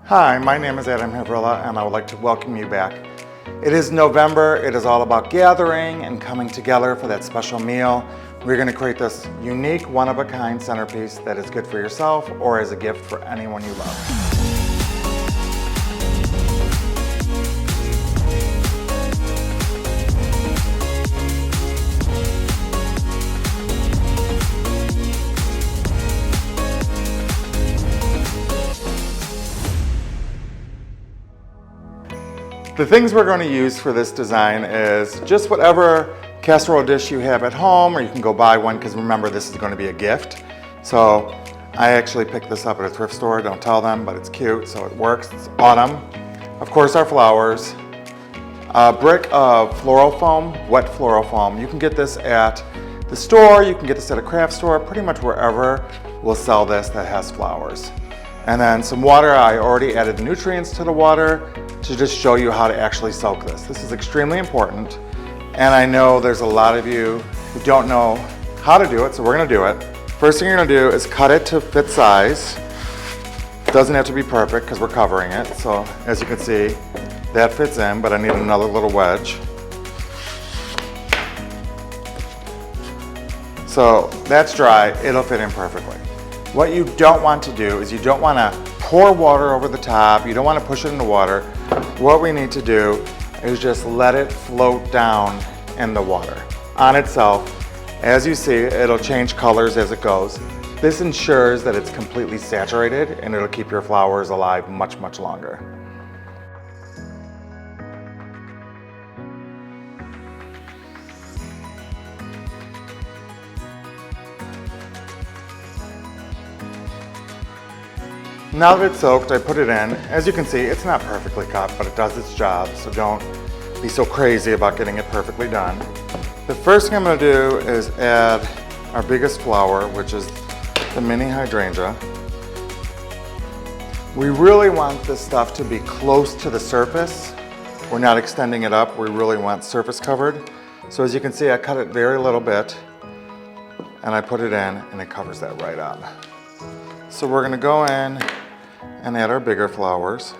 Hi, my name is Adam Havrilla and I would like to welcome you back. It is November, it is all about gathering and coming together for that special meal. We're going to create this unique, one-of-a-kind centerpiece that is good for yourself or as a gift for anyone you love. The things we're going to use for this design is just whatever casserole dish you have at home, or you can go buy one because remember this is going to be a gift. So I actually picked this up at a thrift store, don't tell them, but it's cute, so it works. It's autumn. Of course our flowers. A brick of floral foam, wet floral foam. You can get this at the store, you can get this at a craft store, pretty much wherever will sell this that has flowers. And then some water. I already added the nutrients to the water to just show you how to actually soak this. This is extremely important, and I know there's a lot of you who don't know how to do it, so we're gonna do it. First thing you're gonna do is cut it to fit size. It doesn't have to be perfect because we're covering it, so as you can see, that fits in, but I need another little wedge. So that's dry, it'll fit in perfectly. What you don't want to do is you don't want to pour water over the top, you don't want to push it in the water. What we need to do is just let it float down in the water on itself. As you see, it'll change colors as it goes. This ensures that it's completely saturated and it'll keep your flowers alive much, much longer. Now that it's soaked, I put it in. As you can see, it's not perfectly cut, but it does its job, so don't be so crazy about getting it perfectly done. The first thing I'm gonna do is add our biggest flower, which is the mini hydrangea. We really want this stuff to be close to the surface. We're not extending it up, we really want surface covered. So as you can see, I cut it very little bit, and I put it in, and it covers that right up. So we're gonna go in and add our bigger flowers,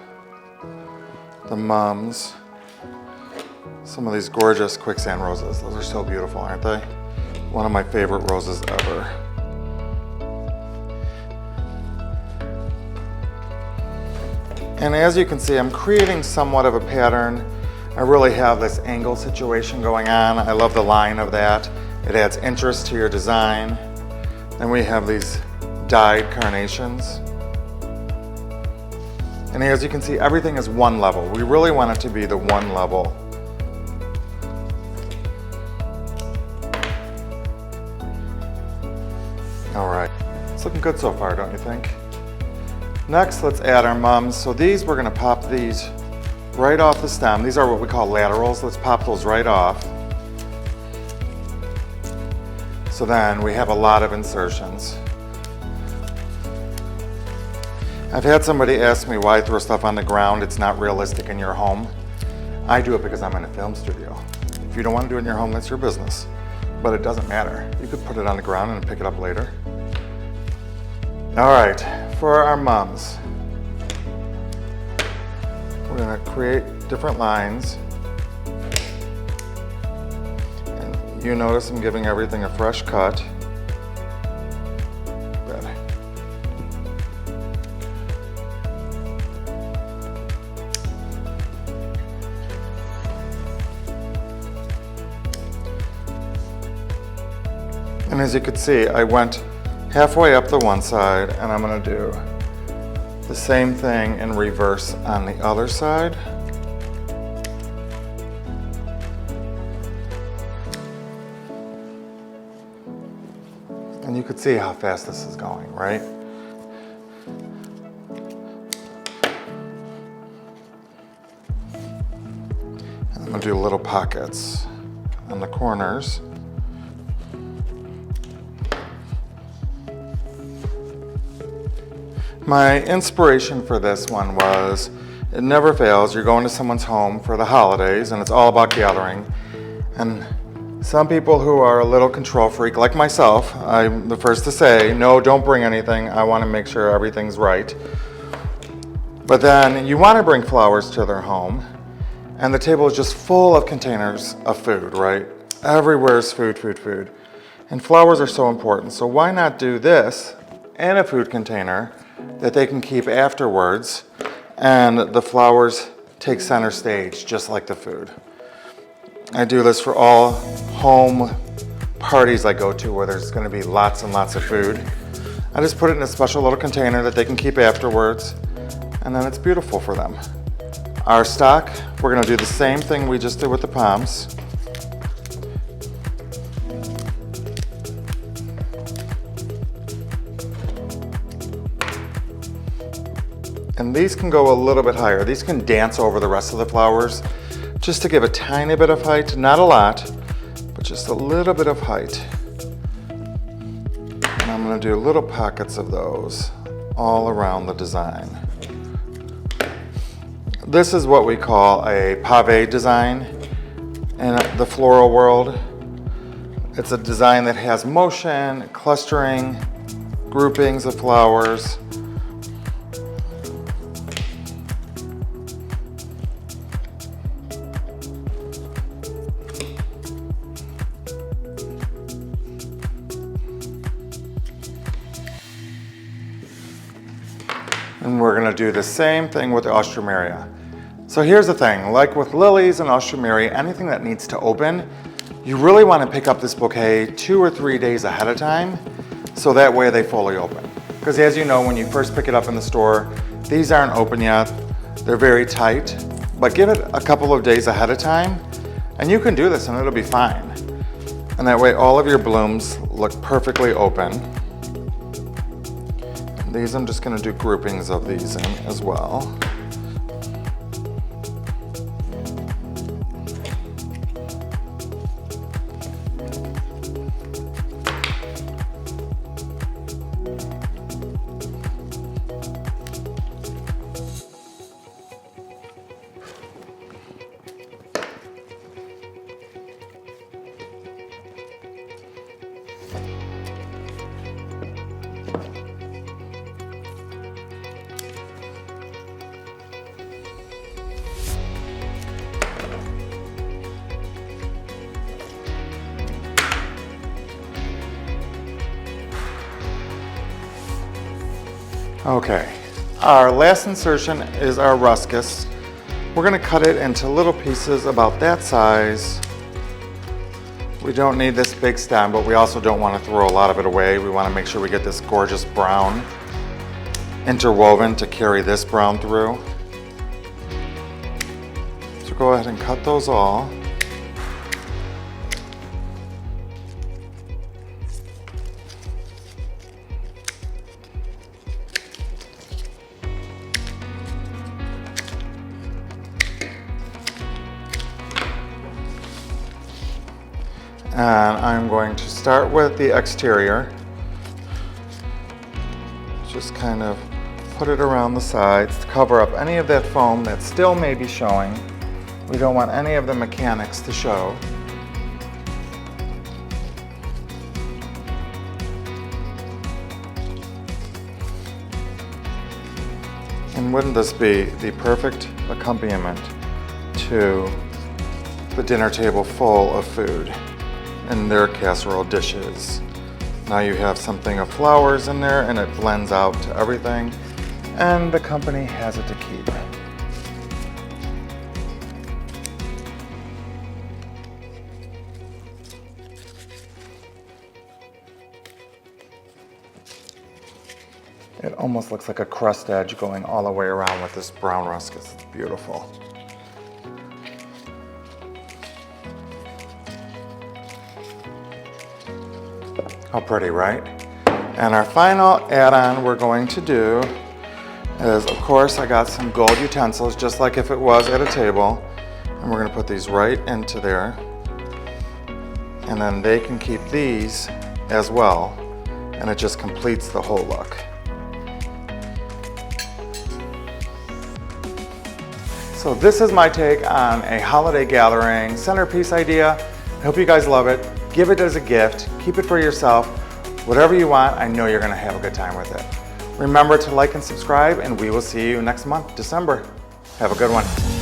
the mums, some of these gorgeous quicksand roses. Those are so beautiful, aren't they? One of my favorite roses ever. And as you can see, I'm creating somewhat of a pattern. I really have this angle situation going on. I love the line of that. It adds interest to your design. Then we have these dyed carnations. And as you can see, everything is one level. We really want it to be the one level. All right, it's looking good so far, don't you think? Next, let's add our mums. So these, we're gonna pop these right off the stem. These are what we call laterals. Let's pop those right off. So then we have a lot of insertions. I've had somebody ask me why I throw stuff on the ground. It's not realistic in your home. I do it because I'm in a film studio. If you don't want to do it in your home, that's your business. But it doesn't matter. You could put it on the ground and pick it up later. All right, for our mums, we're gonna create different lines. And you notice I'm giving everything a fresh cut. And as you can see, I went halfway up the one side, and I'm gonna do the same thing in reverse on the other side. And you can see how fast this is going, right? And I'm gonna do little pockets on the corners. My inspiration for this one was, it never fails, you're going to someone's home for the holidays and it's all about gathering. And some people who are a little control freak like myself, I'm the first to say, no, don't bring anything. I want to make sure everything's right. But then you want to bring flowers to their home, and the table is just full of containers of food, right? Everywhere is food, food, food. And flowers are so important, so why not do this in a food container that they can keep afterwards, and the flowers take center stage just like the food. I do this for all home parties I go to where there's going to be lots and lots of food. I just put it in a special little container that they can keep afterwards, and then it's beautiful for them. Our stock, we're going to do the same thing we just did with the palms. And these can go a little bit higher. These can dance over the rest of the flowers just to give a tiny bit of height, not a lot, but just a little bit of height. And I'm going to do little pockets of those all around the design. This is what we call a pave design in the floral world. It's a design that has motion, clustering, groupings of flowers. And we're going to do the same thing with the Austrameria. So here's the thing, like with lilies and Austrameria, anything that needs to open, you really want to pick up this bouquet 2 or 3 days ahead of time, so that way they fully open. Because as you know, when you first pick it up in the store, these aren't open yet, they're very tight, but give it a couple of days ahead of time, and you can do this and it'll be fine. And that way all of your blooms look perfectly open. These I'm just going to do groupings of these in as well. Okay, our last insertion is our ruscus. We're going to cut it into little pieces about that size. We don't need this big stem, but we also don't want to throw a lot of it away. We want to make sure we get this gorgeous brown interwoven to carry this brown through. So go ahead and cut those all. And I'm going to start with the exterior. Just kind of put it around the sides to cover up any of that foam that still may be showing. We don't want any of the mechanics to show. And wouldn't this be the perfect accompaniment to the dinner table full of food and their casserole dishes? Now you have something of flowers in there and it blends out to everything, and the company has it to keep. It almost looks like a crust edge going all the way around with this brown ruscus. It's beautiful. How pretty, right? And our final add-on we're going to do is, of course, I got some gold utensils, just like if it was at a table. And we're gonna put these right into there. And then they can keep these as well. And it just completes the whole look. So this is my take on a holiday gathering centerpiece idea. I hope you guys love it. Give it as a gift, keep it for yourself, whatever you want. I know you're gonna have a good time with it. Remember to like and subscribe, and we will see you next month, December. Have a good one.